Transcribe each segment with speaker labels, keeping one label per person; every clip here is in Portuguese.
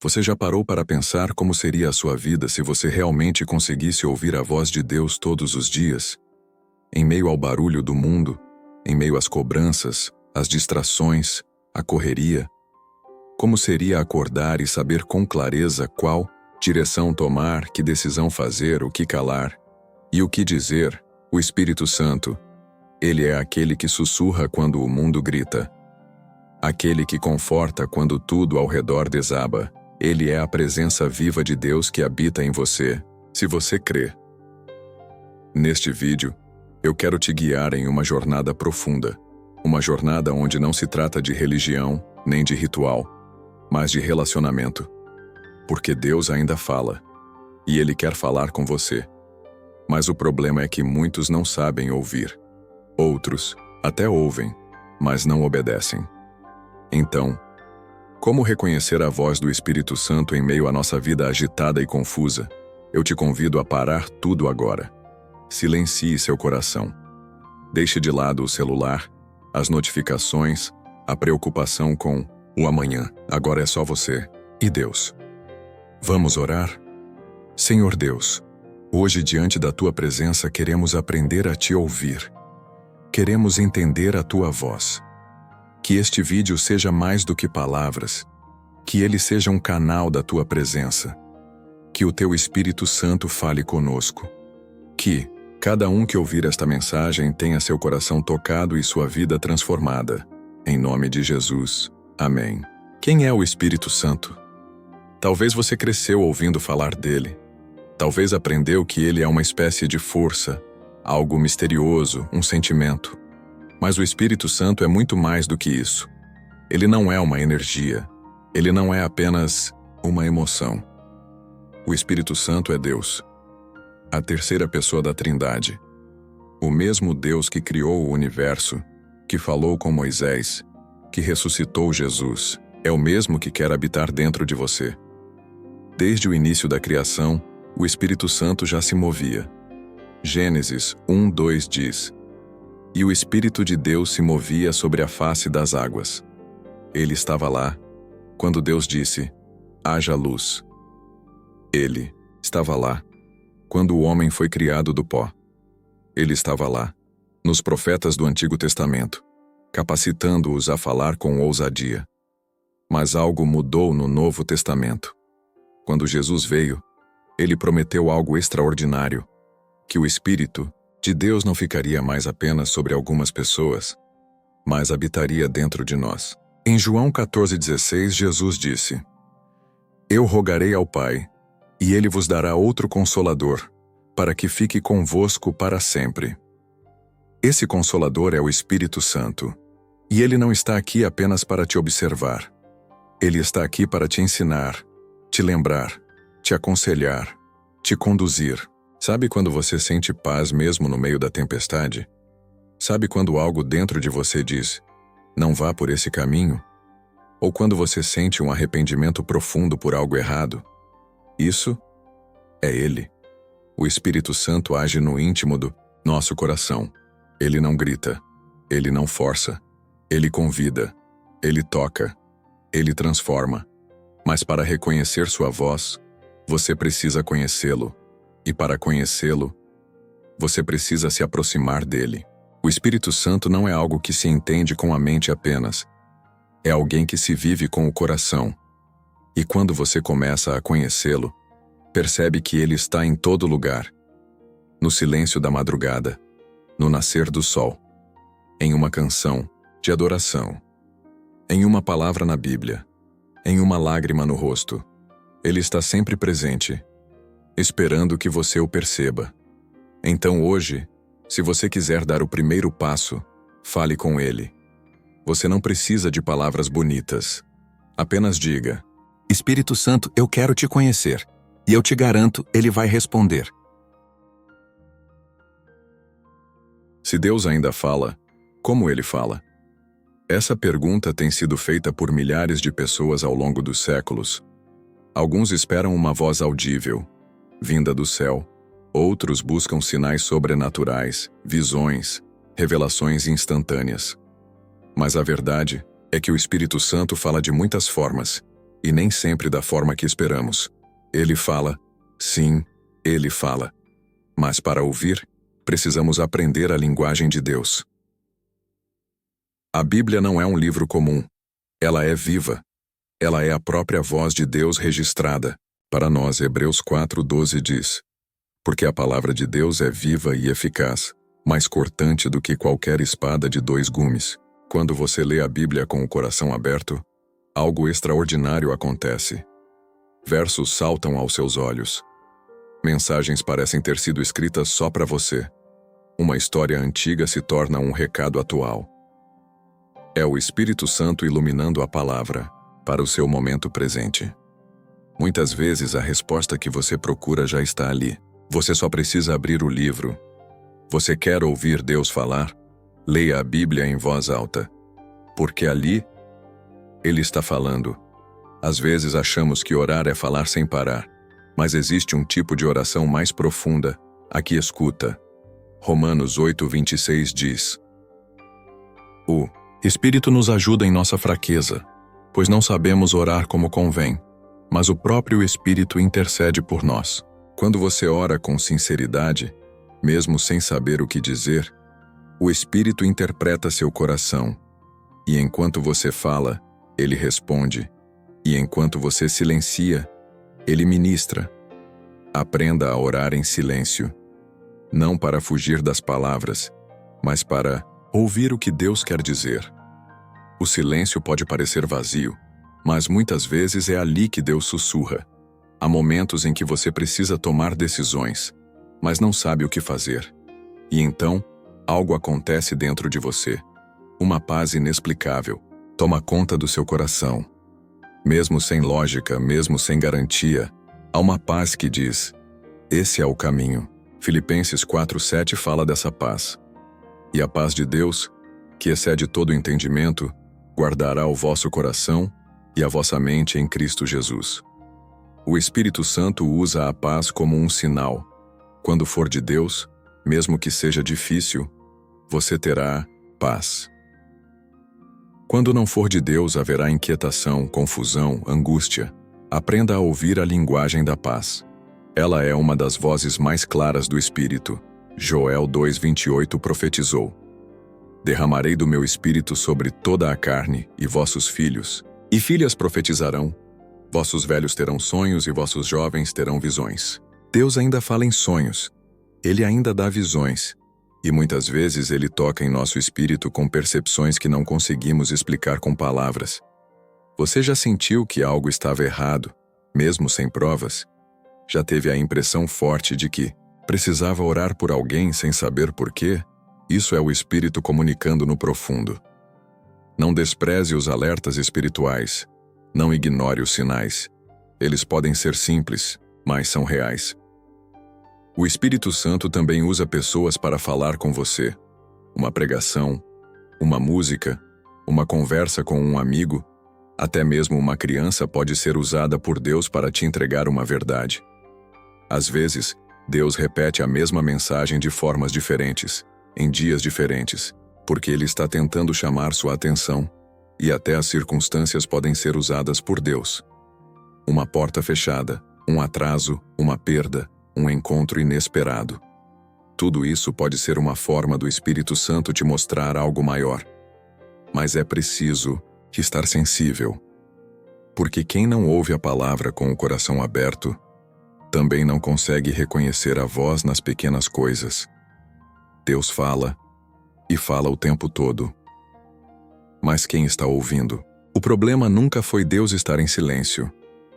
Speaker 1: Você já parou para pensar como seria a sua vida se você realmente conseguisse ouvir a voz de Deus todos os dias? Em meio ao barulho do mundo, em meio às cobranças, às distrações, à correria, como seria acordar e saber com clareza qual direção tomar, que decisão fazer, o que calar e o que dizer? O Espírito Santo, ele é aquele que sussurra quando o mundo grita, aquele que conforta quando tudo ao redor desaba. Ele é a presença viva de Deus que habita em você, se você crê. Neste vídeo, eu quero te guiar em uma jornada profunda, uma jornada onde não se trata de religião, nem de ritual, mas de relacionamento. Porque Deus ainda fala, e Ele quer falar com você. Mas o problema é que muitos não sabem ouvir. Outros até ouvem, mas não obedecem. Então, como reconhecer a voz do Espírito Santo em meio à nossa vida agitada e confusa? Eu te convido a parar tudo agora. Silencie seu coração. Deixe de lado o celular, as notificações, a preocupação com o amanhã. Agora é só você e Deus. Vamos orar? Senhor Deus, hoje diante da Tua presença queremos aprender a Te ouvir. Queremos entender a Tua voz. Que este vídeo seja mais do que palavras, que ele seja um canal da Tua presença, que o Teu Espírito Santo fale conosco, que cada um que ouvir esta mensagem tenha seu coração tocado e sua vida transformada. Em nome de Jesus. Amém. Quem é o Espírito Santo? Talvez você cresceu ouvindo falar dele. Talvez aprendeu que ele é uma espécie de força, algo misterioso, um sentimento. Mas o Espírito Santo é muito mais do que isso. Ele não é uma energia. Ele não é apenas uma emoção. O Espírito Santo é Deus, a terceira pessoa da Trindade. O mesmo Deus que criou o universo, que falou com Moisés, que ressuscitou Jesus, é o mesmo que quer habitar dentro de você. Desde o início da criação, o Espírito Santo já se movia. Gênesis 1:2 diz: "E o Espírito de Deus se movia sobre a face das águas." Ele estava lá, quando Deus disse, "Haja luz." Ele estava lá, quando o homem foi criado do pó. Ele estava lá, nos profetas do Antigo Testamento, capacitando-os a falar com ousadia. Mas algo mudou no Novo Testamento. Quando Jesus veio, ele prometeu algo extraordinário, que o Espírito de Deus não ficaria mais apenas sobre algumas pessoas, mas habitaria dentro de nós. Em João 14:16, Jesus disse: "Eu rogarei ao Pai, e Ele vos dará outro Consolador, para que fique convosco para sempre." Esse Consolador é o Espírito Santo, e Ele não está aqui apenas para te observar. Ele está aqui para te ensinar, te lembrar, te aconselhar, te conduzir. Sabe quando você sente paz mesmo no meio da tempestade? Sabe quando algo dentro de você diz, "Não vá por esse caminho"? Ou quando você sente um arrependimento profundo por algo errado? Isso é Ele. O Espírito Santo age no íntimo do nosso coração. Ele não grita, Ele não força, Ele convida, Ele toca, Ele transforma. Mas para reconhecer sua voz, você precisa conhecê-lo. E para conhecê-lo, você precisa se aproximar dele. O Espírito Santo não é algo que se entende com a mente apenas. É alguém que se vive com o coração. E quando você começa a conhecê-lo, percebe que ele está em todo lugar. No silêncio da madrugada, no nascer do sol, em uma canção de adoração, em uma palavra na Bíblia, em uma lágrima no rosto. Ele está sempre presente, esperando que você o perceba. Então hoje, se você quiser dar o primeiro passo, fale com ele. Você não precisa de palavras bonitas. Apenas diga, "Espírito Santo, eu quero te conhecer." E eu te garanto, ele vai responder. Se Deus ainda fala, como ele fala? Essa pergunta tem sido feita por milhares de pessoas ao longo dos séculos. Alguns esperam uma voz audível, vinda do céu. Outros buscam sinais sobrenaturais, visões, revelações instantâneas. Mas a verdade é que o Espírito Santo fala de muitas formas, e nem sempre da forma que esperamos. Ele fala, sim, ele fala. Mas para ouvir, precisamos aprender a linguagem de Deus. A Bíblia não é um livro comum. Ela é viva. Ela é a própria voz de Deus registrada. Para nós, Hebreus 4:12 diz: porque a palavra de Deus é viva e eficaz, mais cortante do que qualquer espada de 2 gumes. Quando você lê a Bíblia com o coração aberto, algo extraordinário acontece. Versos saltam aos seus olhos. Mensagens parecem ter sido escritas só para você. Uma história antiga se torna um recado atual. É o Espírito Santo iluminando a palavra para o seu momento presente. Muitas vezes a resposta que você procura já está ali. Você só precisa abrir o livro. Você quer ouvir Deus falar? Leia a Bíblia em voz alta. Porque ali, Ele está falando. Às vezes achamos que orar é falar sem parar. Mas existe um tipo de oração mais profunda, a que escuta. Romanos 8:26 diz: o Espírito nos ajuda em nossa fraqueza, pois não sabemos orar como convém, mas o próprio Espírito intercede por nós. Quando você ora com sinceridade, mesmo sem saber o que dizer, o Espírito interpreta seu coração, e enquanto você fala, ele responde, e enquanto você silencia, ele ministra. Aprenda a orar em silêncio, não para fugir das palavras, mas para ouvir o que Deus quer dizer. O silêncio pode parecer vazio, mas muitas vezes é ali que Deus sussurra. Há momentos em que você precisa tomar decisões, mas não sabe o que fazer. E então, algo acontece dentro de você. Uma paz inexplicável toma conta do seu coração. Mesmo sem lógica, mesmo sem garantia, há uma paz que diz: esse é o caminho. Filipenses 4:7 fala dessa paz. E a paz de Deus, que excede todo entendimento, guardará o vosso coração e a vossa mente em Cristo Jesus. O Espírito Santo usa a paz como um sinal. Quando for de Deus, mesmo que seja difícil, você terá paz. Quando não for de Deus, haverá inquietação, confusão, angústia. Aprenda a ouvir a linguagem da paz. Ela é uma das vozes mais claras do Espírito. Joel 2:28 profetizou: derramarei do meu Espírito sobre toda a carne, e vossos filhos e filhas profetizarão. Vossos velhos terão sonhos e vossos jovens terão visões. Deus ainda fala em sonhos. Ele ainda dá visões. E muitas vezes Ele toca em nosso espírito com percepções que não conseguimos explicar com palavras. Você já sentiu que algo estava errado, mesmo sem provas? Já teve a impressão forte de que precisava orar por alguém sem saber por quê? Isso é o Espírito comunicando no profundo. Não despreze os alertas espirituais. Não ignore os sinais. Eles podem ser simples, mas são reais. O Espírito Santo também usa pessoas para falar com você. Uma pregação, uma música, uma conversa com um amigo, até mesmo uma criança pode ser usada por Deus para te entregar uma verdade. Às vezes, Deus repete a mesma mensagem de formas diferentes, em dias diferentes, porque Ele está tentando chamar sua atenção. E até as circunstâncias podem ser usadas por Deus. Uma porta fechada, um atraso, uma perda, um encontro inesperado. Tudo isso pode ser uma forma do Espírito Santo te mostrar algo maior. Mas é preciso estar sensível. Porque quem não ouve a palavra com o coração aberto, também não consegue reconhecer a voz nas pequenas coisas. Deus fala, e fala o tempo todo. Mas quem está ouvindo? O problema nunca foi Deus estar em silêncio.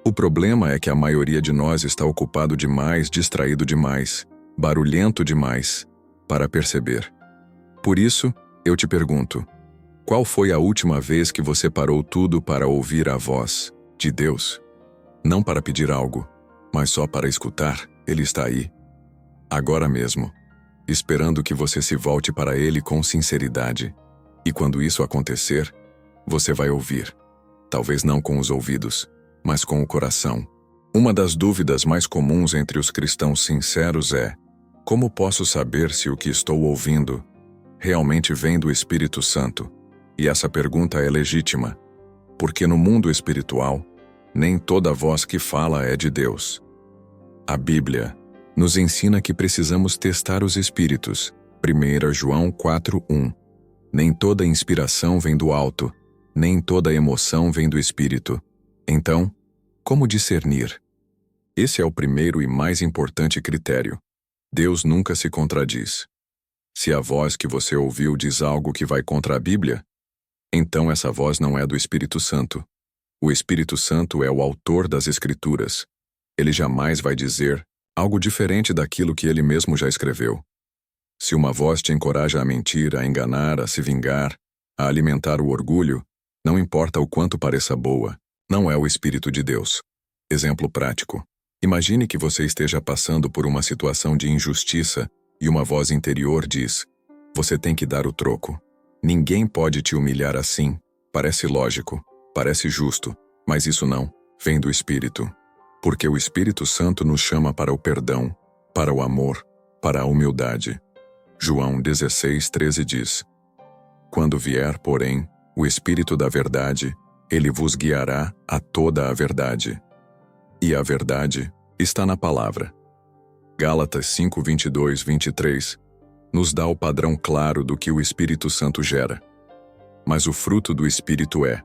Speaker 1: O problema é que a maioria de nós está ocupado demais, distraído demais, barulhento demais, para perceber. Por isso, eu te pergunto, qual foi a última vez que você parou tudo para ouvir a voz de Deus? Não para pedir algo, mas só para escutar. Ele está aí, agora mesmo, esperando que você se volte para Ele com sinceridade. E quando isso acontecer, você vai ouvir. Talvez não com os ouvidos, mas com o coração. Uma das dúvidas mais comuns entre os cristãos sinceros é: como posso saber se o que estou ouvindo realmente vem do Espírito Santo? E essa pergunta é legítima, porque no mundo espiritual, Nem toda voz que fala é de Deus. A Bíblia nos ensina que precisamos testar os espíritos. 1 João 4:1. Nem toda inspiração vem do alto, nem toda emoção vem do espírito. Então, como discernir? Esse é o primeiro e mais importante critério. Deus nunca se contradiz. Se a voz que você ouviu diz algo que vai contra a Bíblia, então essa voz não é do Espírito Santo. O Espírito Santo é o autor das Escrituras. Ele jamais vai dizer algo diferente daquilo que ele mesmo já escreveu. Se uma voz te encoraja a mentir, a enganar, a se vingar, a alimentar o orgulho, não importa o quanto pareça boa, não é o Espírito de Deus. Exemplo prático. Imagine que você esteja passando por uma situação de injustiça e uma voz interior diz: você tem que dar o troco. Ninguém pode te humilhar assim. Parece lógico, parece justo, mas isso não vem do Espírito. Porque o Espírito Santo nos chama para o perdão, para o amor, para a humildade. João 16:13 diz: quando vier, porém, o Espírito da verdade, ele vos guiará a toda a verdade. E a verdade está na palavra. Gálatas 5:22-23 nos dá o padrão claro do que o Espírito Santo gera. Mas o fruto do Espírito é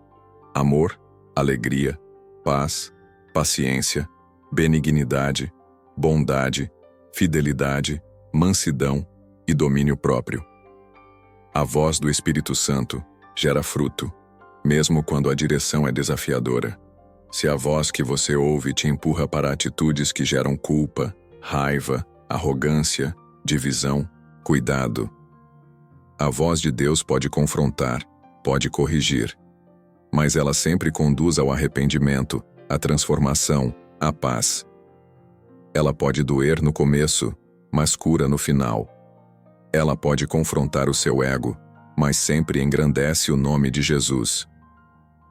Speaker 1: amor, alegria, paz, paciência, benignidade, bondade, fidelidade, mansidão e domínio próprio. A voz do Espírito Santo gera fruto, mesmo quando a direção é desafiadora. Se a voz que você ouve te empurra para atitudes que geram culpa, raiva, arrogância, divisão, cuidado. A voz de Deus pode confrontar, pode corrigir, mas ela sempre conduz ao arrependimento, à transformação, à paz. Ela pode doer no começo, mas cura no final. Ela pode confrontar o seu ego, mas sempre engrandece o nome de Jesus.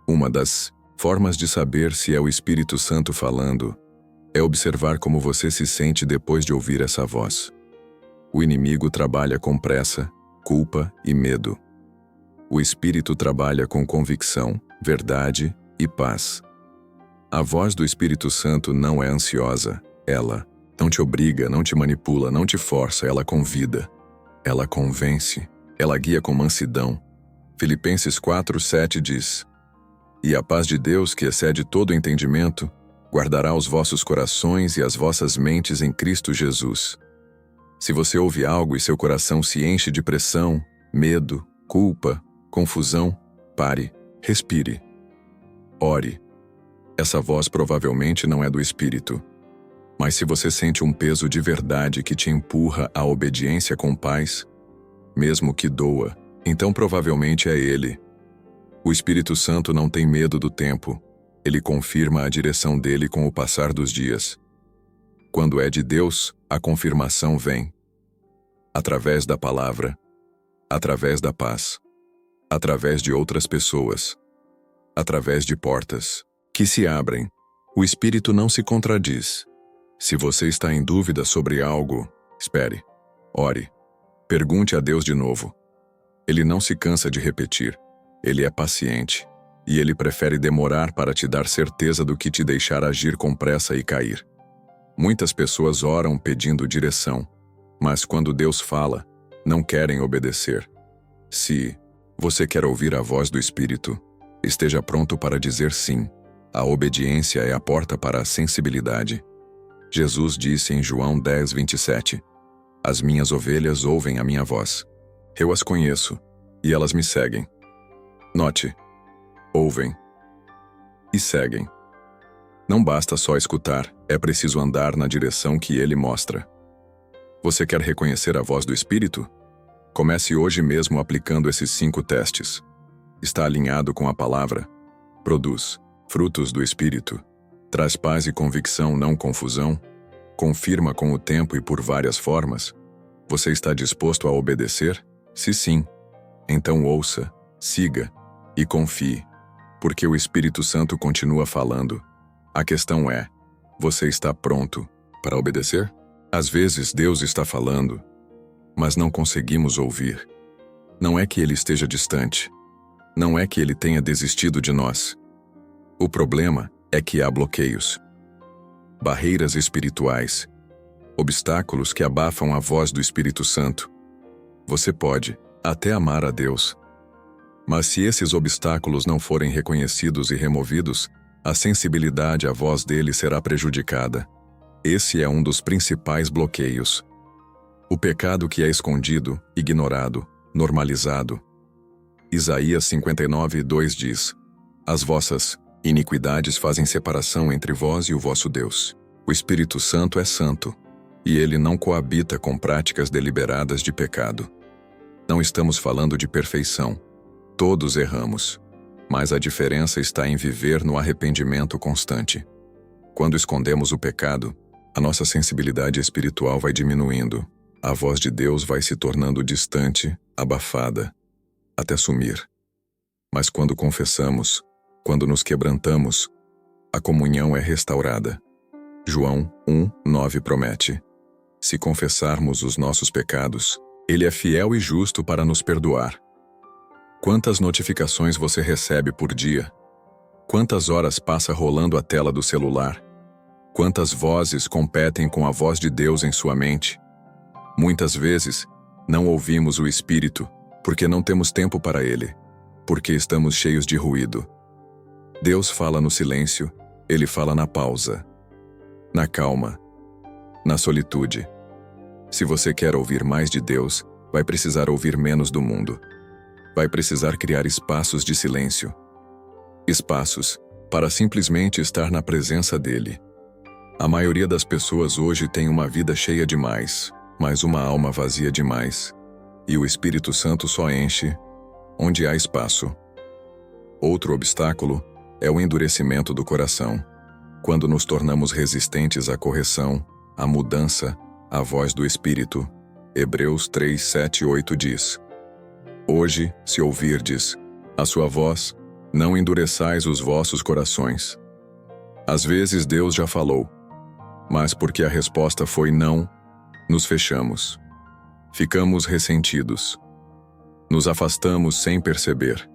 Speaker 1: Uma das formas de saber se é o Espírito Santo falando é observar como você se sente depois de ouvir essa voz. O inimigo trabalha com pressa, culpa e medo. O Espírito trabalha com convicção, verdade e paz. A voz do Espírito Santo não é ansiosa. Ela não te obriga, não te manipula, não te força, ela convida. Ela convence, ela guia com mansidão. Filipenses 4:7 diz: e a paz de Deus, que excede todo entendimento, guardará os vossos corações e as vossas mentes em Cristo Jesus. Se você ouve algo e seu coração se enche de pressão, medo, culpa, confusão, pare, respire. Ore. Essa voz provavelmente não é do Espírito. Mas se você sente um peso de verdade que te empurra à obediência com paz, mesmo que doa, então provavelmente é Ele. O Espírito Santo não tem medo do tempo. Ele confirma a direção dele com o passar dos dias. Quando é de Deus, a confirmação vem. Através da palavra, através da paz, através de outras pessoas, através de portas que se abrem. O Espírito não se contradiz. Se você está em dúvida sobre algo, espere, ore, pergunte a Deus de novo. Ele não se cansa de repetir. Ele é paciente, e ele prefere demorar para te dar certeza do que te deixar agir com pressa e cair. Muitas pessoas oram pedindo direção, mas quando Deus fala, não querem obedecer. Se você quer ouvir a voz do Espírito, esteja pronto para dizer sim. A obediência é a porta para a sensibilidade. Jesus disse em João 10:27, as minhas ovelhas ouvem a minha voz. Eu as conheço, e elas me seguem. Note, ouvem e seguem. Não basta só escutar, é preciso andar na direção que ele mostra. Você quer reconhecer a voz do Espírito? Comece hoje mesmo aplicando esses 5 testes. Está alinhado com a palavra? Produz frutos do Espírito. Traz paz e convicção, não confusão. Confirma com o tempo e por várias formas. Você está disposto a obedecer? Se sim, então ouça, siga e confie, porque o Espírito Santo continua falando. A questão é, você está pronto para obedecer? Às vezes Deus está falando, mas não conseguimos ouvir. Não é que Ele esteja distante. Não é que Ele tenha desistido de nós. O problema é que há bloqueios, barreiras espirituais, obstáculos que abafam a voz do Espírito Santo. Você pode até amar a Deus, mas se esses obstáculos não forem reconhecidos e removidos, a sensibilidade à voz dele será prejudicada. Esse é um dos principais bloqueios. O pecado que é escondido, ignorado, normalizado. Isaías 59:2 diz: As vossas iniquidades fazem separação entre vós e o vosso Deus. O Espírito Santo é santo, e ele não coabita com práticas deliberadas de pecado. Não estamos falando de perfeição. Todos erramos, mas a diferença está em viver no arrependimento constante. Quando escondemos o pecado, a nossa sensibilidade espiritual vai diminuindo. A voz de Deus vai se tornando distante, abafada, até sumir. Mas quando confessamos, quando nos quebrantamos, a comunhão é restaurada. João 1:9 promete: se confessarmos os nossos pecados, Ele é fiel e justo para nos perdoar. Quantas notificações você recebe por dia? Quantas horas passa rolando a tela do celular? Quantas vozes competem com a voz de Deus em sua mente? Muitas vezes, não ouvimos o Espírito, porque não temos tempo para Ele, porque estamos cheios de ruído. Deus fala no silêncio, Ele fala na pausa, na calma, na solitude. Se você quer ouvir mais de Deus, vai precisar ouvir menos do mundo. Vai precisar criar espaços de silêncio. Espaços para simplesmente estar na presença dEle. A maioria das pessoas hoje tem uma vida cheia demais, mas uma alma vazia demais. E o Espírito Santo só enche onde há espaço. Outro obstáculo é o endurecimento do coração. Quando nos tornamos resistentes à correção, à mudança, à voz do Espírito. Hebreus 3:7-8 diz: Hoje, se ouvirdes a sua voz, não endureçais os vossos corações. Às vezes Deus já falou, mas porque a resposta foi não, nos fechamos. Ficamos ressentidos. Nos afastamos sem perceber.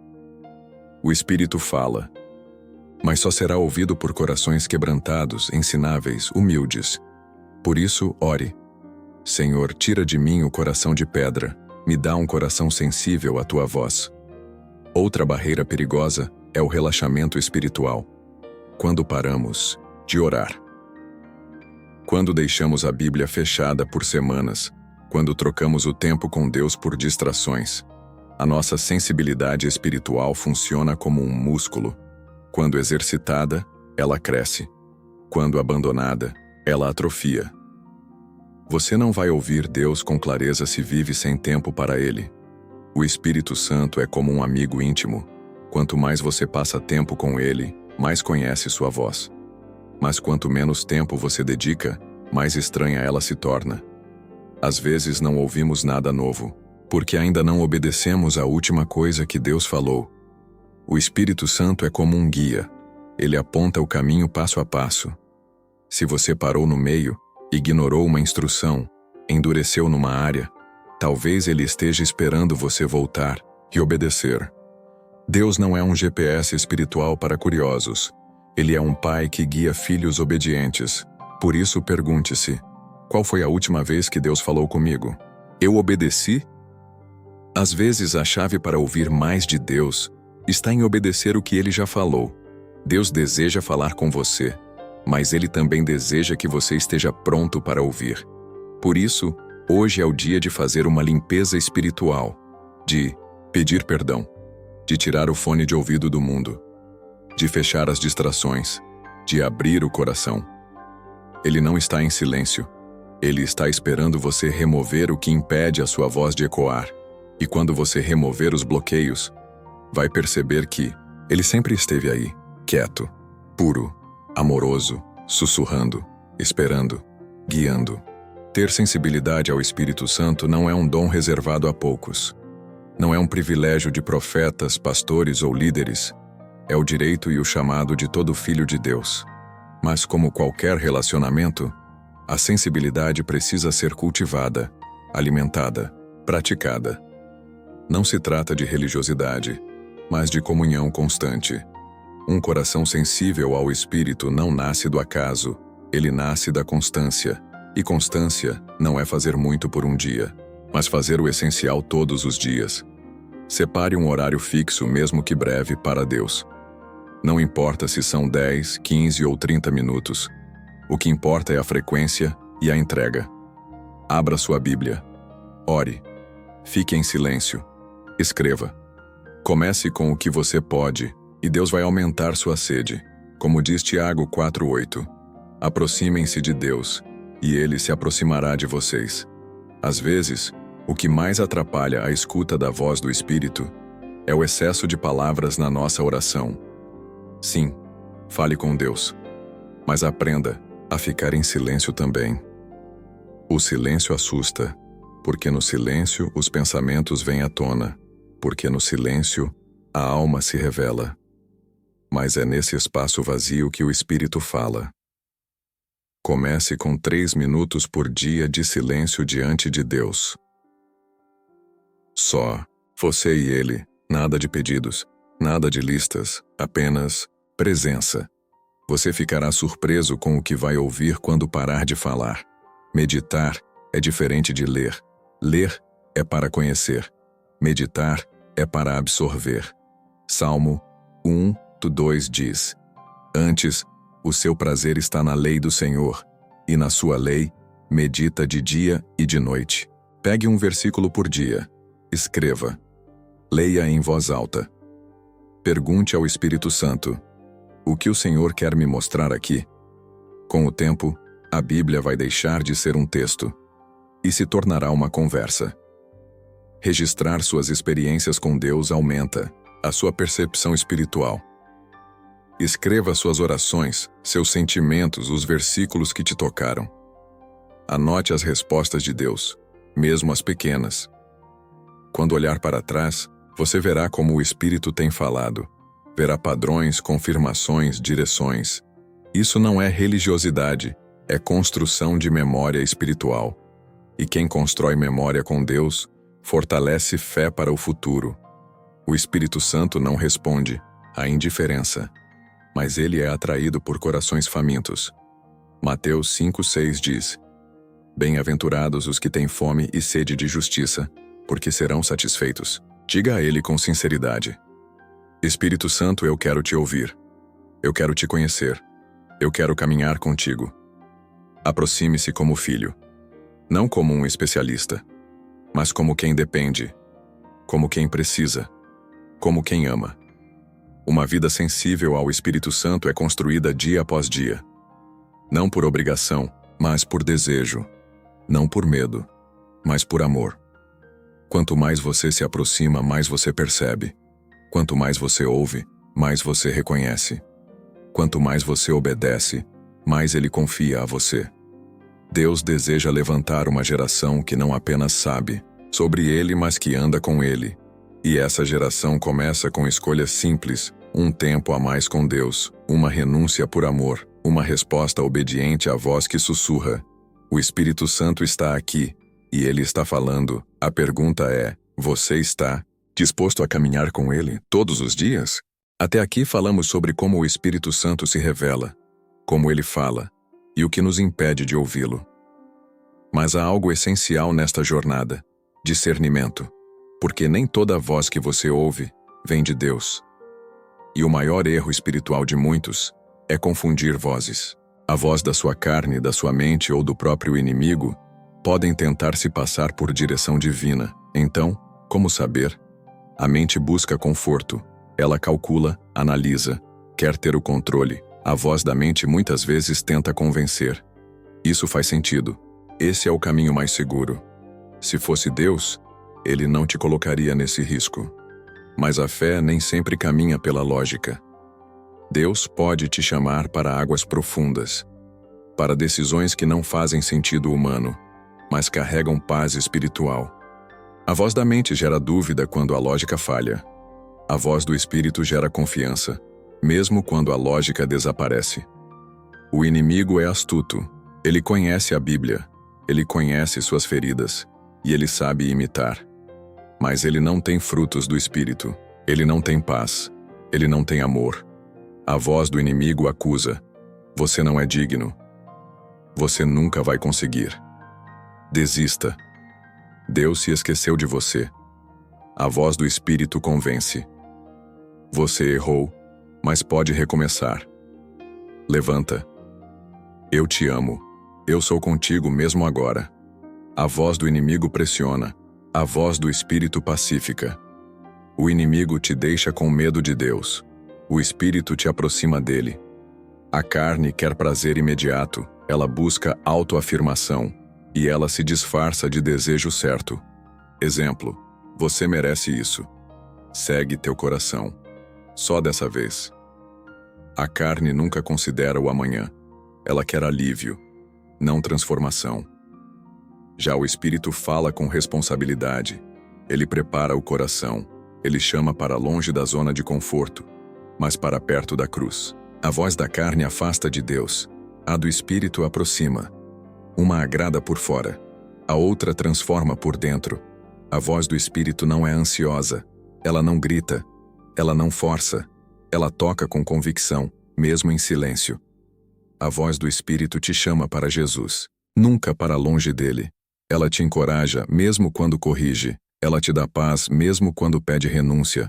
Speaker 1: O Espírito fala, mas só será ouvido por corações quebrantados, ensináveis, humildes. Por isso, ore. Senhor, tira de mim o coração de pedra, me dá um coração sensível à tua voz. Outra barreira perigosa é o relaxamento espiritual. Quando paramos de orar. Quando deixamos a Bíblia fechada por semanas, quando trocamos o tempo com Deus por distrações, a nossa sensibilidade espiritual funciona como um músculo. Quando exercitada, ela cresce. Quando abandonada, ela atrofia. Você não vai ouvir Deus com clareza se vive sem tempo para Ele. O Espírito Santo é como um amigo íntimo. Quanto mais você passa tempo com Ele, mais conhece sua voz. Mas quanto menos tempo você dedica, mais estranha ela se torna. Às vezes não ouvimos nada novo, porque ainda não obedecemos à última coisa que Deus falou. O Espírito Santo é como um guia. Ele aponta o caminho passo a passo. Se você parou no meio, ignorou uma instrução, endureceu numa área, talvez Ele esteja esperando você voltar e obedecer. Deus não é um GPS espiritual para curiosos. Ele é um pai que guia filhos obedientes. Por isso pergunte-se, qual foi a última vez que Deus falou comigo? Eu obedeci? Às vezes a chave para ouvir mais de Deus está em obedecer o que Ele já falou. Deus deseja falar com você, mas Ele também deseja que você esteja pronto para ouvir. Por isso, hoje é o dia de fazer uma limpeza espiritual, de pedir perdão, de tirar o fone de ouvido do mundo, de fechar as distrações, de abrir o coração. Ele não está em silêncio. Ele está esperando você remover o que impede a sua voz de ecoar. E quando você remover os bloqueios, vai perceber que Ele sempre esteve aí, quieto, puro, amoroso, sussurrando, esperando, guiando. Ter sensibilidade ao Espírito Santo não é um dom reservado a poucos. Não é um privilégio de profetas, pastores ou líderes. É o direito e o chamado de todo filho de Deus. Mas como qualquer relacionamento, a sensibilidade precisa ser cultivada, alimentada, praticada. Não se trata de religiosidade, mas de comunhão constante. Um coração sensível ao Espírito não nasce do acaso, ele nasce da constância. E constância não é fazer muito por um dia, mas fazer o essencial todos os dias. Separe um horário fixo, mesmo que breve, para Deus. Não importa se são 10, 15 ou 30 minutos. O que importa é a frequência e a entrega. Abra sua Bíblia. Ore. Fique em silêncio. Escreva. Comece com o que você pode, e Deus vai aumentar sua sede. Como diz Tiago 4:8. Aproximem-se de Deus, e Ele se aproximará de vocês. Às vezes, o que mais atrapalha a escuta da voz do Espírito é o excesso de palavras na nossa oração. Sim, fale com Deus, mas aprenda a ficar em silêncio também. O silêncio assusta, porque no silêncio os pensamentos vêm à tona, porque no silêncio a alma se revela. Mas é nesse espaço vazio que o Espírito fala. Comece com 3 minutos por dia de silêncio diante de Deus. Só você e Ele, nada de pedidos, nada de listas, apenas presença. Você ficará surpreso com o que vai ouvir quando parar de falar. Meditar é diferente de ler. Ler é para conhecer. Meditar é para absorver. Salmo 1:2 diz: Antes, o seu prazer está na lei do Senhor, e na sua lei medita de dia e de noite. Pegue um versículo por dia. Escreva. Leia em voz alta. Pergunte ao Espírito Santo: o que o Senhor quer me mostrar aqui? Com o tempo, a Bíblia vai deixar de ser um texto e se tornará uma conversa. Registrar suas experiências com Deus aumenta a sua percepção espiritual. Escreva suas orações, seus sentimentos, os versículos que te tocaram. Anote as respostas de Deus, mesmo as pequenas. Quando olhar para trás, você verá como o Espírito tem falado. Verá padrões, confirmações, direções. Isso não é religiosidade, é construção de memória espiritual. E quem constrói memória com Deus, fortalece fé para o futuro. O Espírito Santo não responde à indiferença, mas ele é atraído por corações famintos. Mateus 5:6 diz: Bem-aventurados os que têm fome e sede de justiça, porque serão satisfeitos. Diga a ele com sinceridade: Espírito Santo, eu quero te ouvir. Eu quero te conhecer. Eu quero caminhar contigo. Aproxime-se como filho, não como um especialista, mas como quem depende, como quem precisa, como quem ama. Uma vida sensível ao Espírito Santo é construída dia após dia. Não por obrigação, mas por desejo. Não por medo, mas por amor. Quanto mais você se aproxima, mais você percebe. Quanto mais você ouve, mais você reconhece. Quanto mais você obedece, mais Ele confia a você. Deus deseja levantar uma geração que não apenas sabe sobre Ele, mas que anda com Ele. E essa geração começa com escolhas simples, um tempo a mais com Deus, uma renúncia por amor, uma resposta obediente à voz que sussurra. O Espírito Santo está aqui, e Ele está falando. A pergunta é: você está disposto a caminhar com Ele todos os dias? Até aqui falamos sobre como o Espírito Santo se revela, como Ele fala, e o que nos impede de ouvi-lo. Mas há algo essencial nesta jornada: discernimento. Porque nem toda voz que você ouve vem de Deus. E o maior erro espiritual de muitos é confundir vozes. A voz da sua carne, da sua mente ou do próprio inimigo podem tentar se passar por direção divina. Então, como saber? A mente busca conforto. Ela calcula, analisa, quer ter o controle. A voz da mente muitas vezes tenta convencer. Isso faz sentido. Esse é o caminho mais seguro. Se fosse Deus, Ele não te colocaria nesse risco. Mas a fé nem sempre caminha pela lógica. Deus pode te chamar para águas profundas, para decisões que não fazem sentido humano, mas carregam paz espiritual. A voz da mente gera dúvida quando a lógica falha. A voz do Espírito gera confiança, mesmo quando a lógica desaparece. O inimigo é astuto. Ele conhece a Bíblia, ele conhece suas feridas, e ele sabe imitar. Mas ele não tem frutos do Espírito, ele não tem paz, ele não tem amor. A voz do inimigo acusa: você não é digno. Você nunca vai conseguir. Desista. Deus se esqueceu de você. A voz do Espírito convence: você errou, mas pode recomeçar. Levanta. Eu te amo. Eu sou contigo mesmo agora. A voz do inimigo pressiona. A voz do Espírito pacifica. O inimigo te deixa com medo de Deus. O Espírito te aproxima dele. A carne quer prazer imediato. Ela busca autoafirmação. E ela se disfarça de desejo certo. Exemplo: você merece isso. Segue teu coração. Só dessa vez. A carne nunca considera o amanhã. Ela quer alívio, não transformação. Já o Espírito fala com responsabilidade. Ele prepara o coração. Ele chama para longe da zona de conforto, mas para perto da cruz. A voz da carne afasta de Deus. A do Espírito aproxima. Uma agrada por fora. A outra transforma por dentro. A voz do Espírito não é ansiosa. Ela não grita. Ela não força. Ela toca com convicção, mesmo em silêncio. A voz do Espírito te chama para Jesus, nunca para longe dele. Ela te encoraja, mesmo quando corrige. Ela te dá paz, mesmo quando pede renúncia.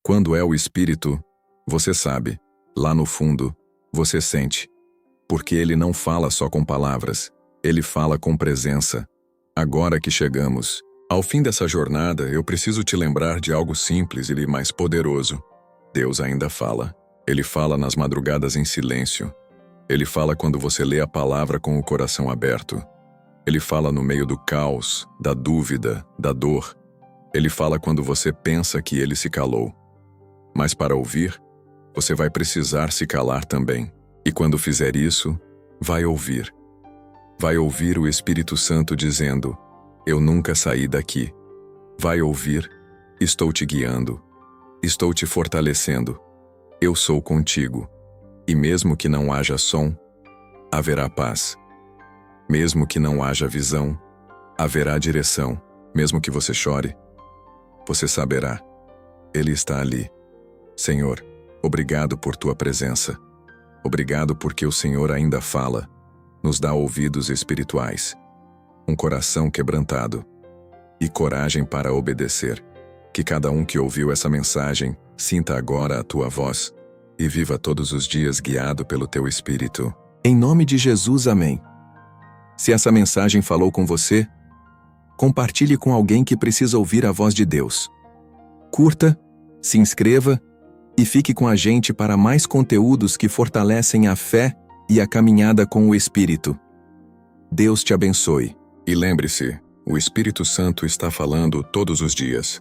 Speaker 1: Quando é o Espírito, você sabe. Lá no fundo, você sente. Porque ele não fala só com palavras. Ele fala com presença. Agora que chegamos ao fim dessa jornada, eu preciso te lembrar de algo simples e mais poderoso. Deus ainda fala. Ele fala nas madrugadas em silêncio. Ele fala quando você lê a palavra com o coração aberto. Ele fala no meio do caos, da dúvida, da dor. Ele fala quando você pensa que ele se calou. Mas para ouvir, você vai precisar se calar também. E quando fizer isso, vai ouvir. Vai ouvir o Espírito Santo dizendo: eu nunca saí daqui. Vai ouvir: estou te guiando. Estou te fortalecendo. Eu sou contigo. E mesmo que não haja som, haverá paz. Mesmo que não haja visão, haverá direção. Mesmo que você chore, você saberá. Ele está ali. Senhor, obrigado por tua presença. Obrigado porque o Senhor ainda fala. Nos dá ouvidos espirituais, um coração quebrantado e coragem para obedecer. Que cada um que ouviu essa mensagem sinta agora a tua voz e viva todos os dias guiado pelo teu Espírito. Em nome de Jesus, amém. Se essa mensagem falou com você, compartilhe com alguém que precisa ouvir a voz de Deus. Curta, se inscreva e fique com a gente para mais conteúdos que fortalecem a fé e a caminhada com o Espírito. Deus te abençoe. E lembre-se, o Espírito Santo está falando todos os dias.